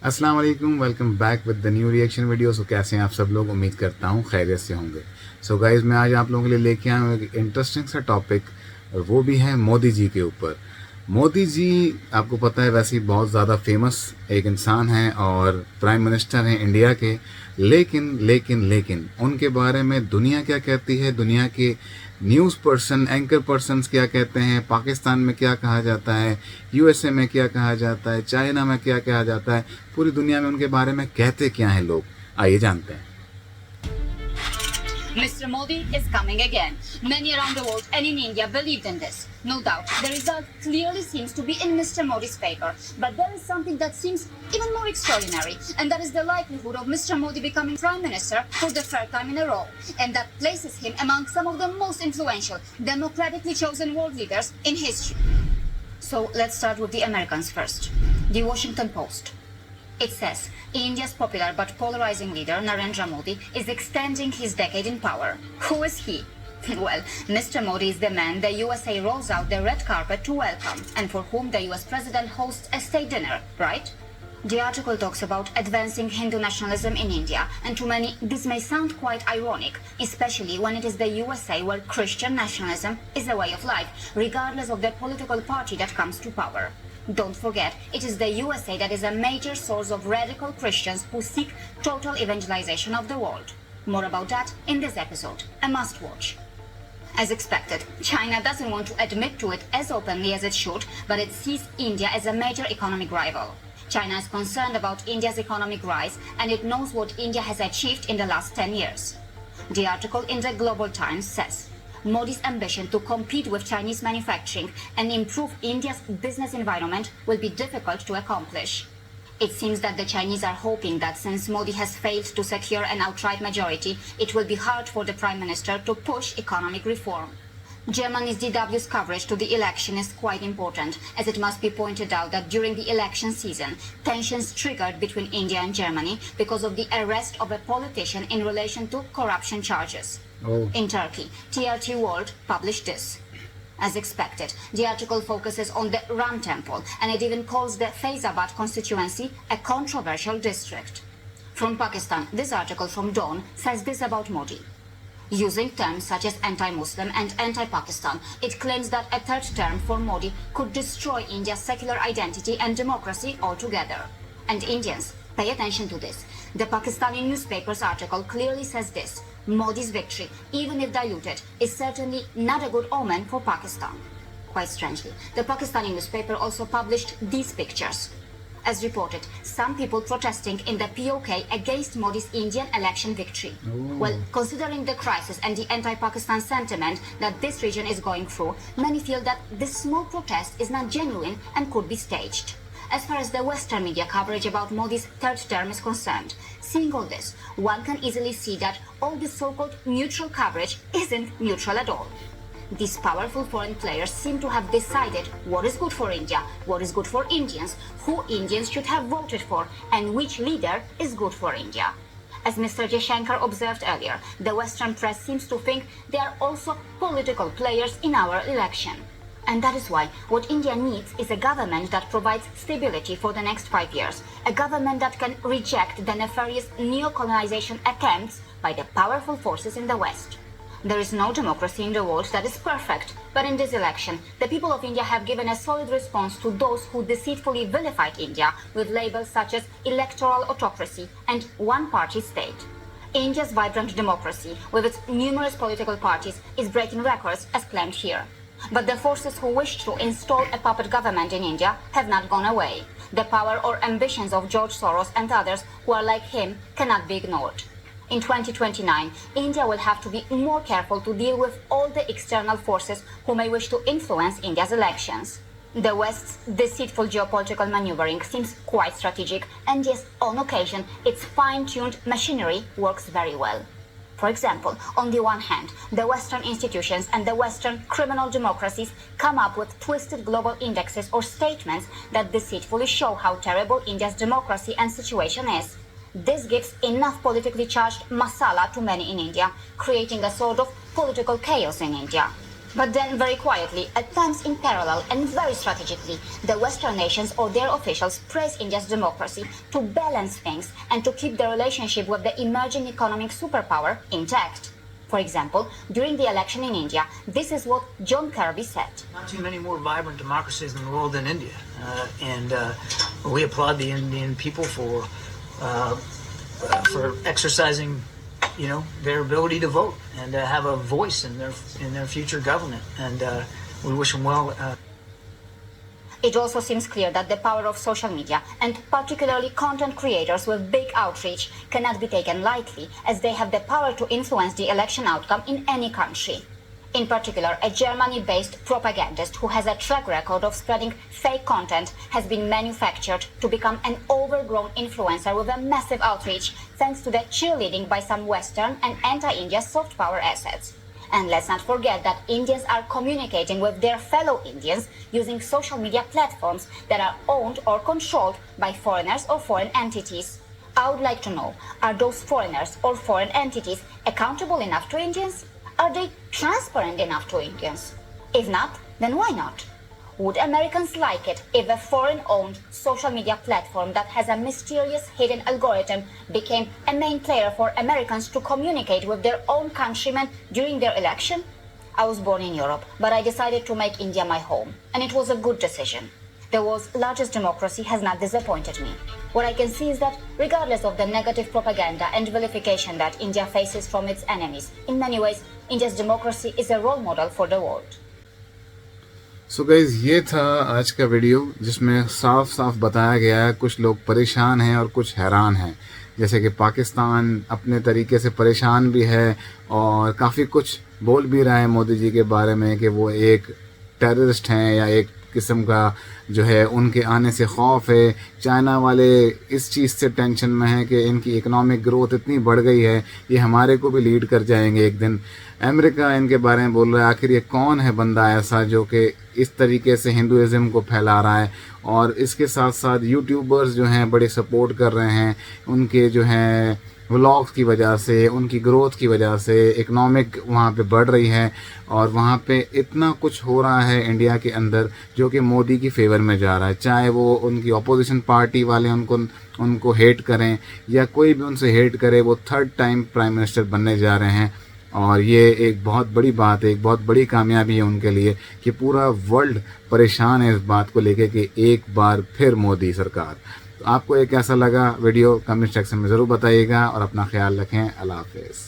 अस्सलाम वालेकुम, welcome back with the new reaction video. So कैसे हैं आप सब लोग? उम्मीद करता हूँ खैरियत से होंगे। सो गाइज़, मैं आज आप लोगों के लिए लेके आया हूँ एक इंटरेस्टिंग सा टॉपिक, और वो भी है मोदी जी के ऊपर। मोदी जी, आपको पता है, वैसे ही बहुत ज़्यादा फेमस एक इंसान हैं और प्राइम मिनिस्टर हैं इंडिया के। लेकिन उनके बारे में दुनिया क्या कहती है, दुनिया के न्यूज़ पर्सन, एंकर पर्सन्स क्या कहते हैं, पाकिस्तान में क्या कहा जाता है, यूएसए में क्या कहा जाता है, चाइना में क्या कहा जाता है, पूरी दुनिया में उनके बारे में कहते क्या हैं लोग, आइए जानते हैं। Mr. Modi is coming again. Many around the world and in India believed in this. No doubt, the result clearly seems to be in Mr. Modi's favor. But there is something that seems even more extraordinary, and that is the likelihood of Mr. Modi becoming Prime Minister for the third time in a row. And that places him among some of the most influential, democratically chosen world leaders in history. So let's start with the Americans first. The Washington Post. It says, India's popular but polarizing leader Narendra Modi is extending his decade in power. Who is he? Well, Mr. Modi is the man the USA rolls out the red carpet to welcome, and for whom the US president hosts a state dinner, right? The article talks about advancing Hindu nationalism in India, and to many this may sound quite ironic, especially when it is the USA where Christian nationalism is a way of life, regardless of the political party that comes to power. Don't forget, it is the USA that is a major source of radical Christians who seek total evangelization of the world. More about that in this episode, a must-watch. As expected, China doesn't want to admit to it as openly as it should, but it sees India as a major economic rival. China is concerned about India's economic rise, and it knows what India has achieved in the last 10 years. The article in the Global Times says, Modi's ambition to compete with Chinese manufacturing and improve India's business environment will be difficult to accomplish. It seems that the Chinese are hoping that since Modi has failed to secure an outright majority, it will be hard for the Prime Minister to push economic reform. Germany's DW's coverage to the election is quite important, as it must be pointed out that during the election season, tensions triggered between India and Germany because of the arrest of a politician in relation to corruption charges. In Turkey, TRT World published this. As expected, the article focuses on the Ram Temple, and it even calls the Faizabad constituency a controversial district. From Pakistan, this article from Dawn says this about Modi. Using terms such as anti-Muslim and anti-Pakistan, it claims that a third term for Modi could destroy India's secular identity and democracy altogether. And Indians, pay attention to this. The Pakistani newspaper's article clearly says this: Modi's victory, even if diluted, is certainly not a good omen for Pakistan. Quite strangely, the Pakistani newspaper also published these pictures. As reported, some people protesting in the POK against Modi's Indian election victory. Well, considering the crisis and the anti-Pakistan sentiment that this region is going through, many feel that this small protest is not genuine and could be staged. As far as the Western media coverage about Modi's third term is concerned, seeing all this, one can easily see that all this so-called neutral coverage isn't neutral at all. These powerful foreign players seem to have decided what is good for India, what is good for Indians, who Indians should have voted for, and which leader is good for India. As Mr. Jaishankar observed earlier, the Western press seems to think they are also political players in our election. And that is why what India needs is a government that provides stability for the next 5 years, a government that can reject the nefarious neo-colonization attempts by the powerful forces in the West. There is no democracy in the world that is perfect, but in this election, the people of India have given a solid response to those who deceitfully vilified India with labels such as electoral autocracy and one-party state. India's vibrant democracy, with its numerous political parties, is breaking records as claimed here. But the forces who wish to install a puppet government in India have not gone away. The power or ambitions of George Soros and others who are like him cannot be ignored. In 2029, India will have to be more careful to deal with all the external forces who may wish to influence India's elections. The West's deceitful geopolitical maneuvering seems quite strategic, and yes, on occasion, its fine-tuned machinery works very well. For example, on the one hand, the Western institutions and the Western criminal democracies come up with twisted global indexes or statements that deceitfully show how terrible India's democracy and situation is. This gives enough politically charged masala to many in India, creating a sort of political chaos in India. But then, very quietly, at times in parallel and very strategically, the Western nations or their officials praise India's democracy to balance things and to keep the relationship with the emerging economic superpower intact. For example, during the election in India, this is what John Kirby said. Not too many more vibrant democracies in the world than India. And we applaud the Indian people for exercising, their ability to vote and have a voice in their future government. And we wish them well. It also seems clear that the power of social media, and particularly content creators with big outreach, cannot be taken lightly, as they have the power to influence the election outcome in any country. In particular, a Germany-based propagandist who has a track record of spreading fake content has been manufactured to become an overgrown influencer with a massive outreach, thanks to the cheerleading by some Western and anti-India soft power assets. And let's not forget that Indians are communicating with their fellow Indians using social media platforms that are owned or controlled by foreigners or foreign entities. I would like to know, are those foreigners or foreign entities accountable enough to Indians? Are they transparent enough to Indians? If not, then why not? Would Americans like it if a foreign-owned social media platform that has a mysterious hidden algorithm became a main player for Americans to communicate with their own countrymen during their election? I was born in Europe, but I decided to make India my home, and it was a good decision. The world's largest democracy has not disappointed me. What I can see is that, regardless of the negative propaganda and vilification that India faces from its enemies, in many ways, India's democracy is a role model for the world. So guys, ये था आज का video जिसमें साफ साफ बताया गया है कुछ लोग परेशान हैं और कुछ हैरान हैं। जैसे कि पाकिस्तान अपने तरीके से परेशान भी है और काफ़ी कुछ बोल भी रहा है मोदी जी के बारे में कि वो एक टेररिस्ट हैं या एक किस्म का जो है उनके आने से खौफ है। चाइना वाले इस चीज़ से टेंशन में है कि इनकी इकोनॉमिक ग्रोथ इतनी बढ़ गई है, ये हमारे को भी लीड कर जाएंगे एक दिन। अमेरिका इनके बारे में बोल रहा है, आखिर ये कौन है बंदा ऐसा जो कि इस तरीके से हिंदुइज़्म को फैला रहा है। और इसके साथ साथ यूट्यूबर्स जो हैं बड़े सपोर्ट कर रहे हैं, उनके जो हैं व्लॉग्स की वजह से, उनकी ग्रोथ की वजह से इकनॉमिक वहाँ पे बढ़ रही है और वहाँ पे इतना कुछ हो रहा है इंडिया के अंदर जो कि मोदी की फेवर में जा रहा है। चाहे वो उनकी अपोजिशन पार्टी वाले उनको हेट करें या कोई भी उनसे हेट करे, वो थर्ड टाइम प्राइम मिनिस्टर बनने जा रहे हैं। और ये एक बहुत बड़ी बात है, एक बहुत बड़ी कामयाबी है उनके लिए कि पूरा वर्ल्ड परेशान है इस बात को लेके कि एक बार फिर मोदी सरकार। तो आपको ये कैसा लगा वीडियो कमेंट सेक्शन में ज़रूर बताइएगा और अपना ख्याल रखें। अल्लाह हाफ़िज़।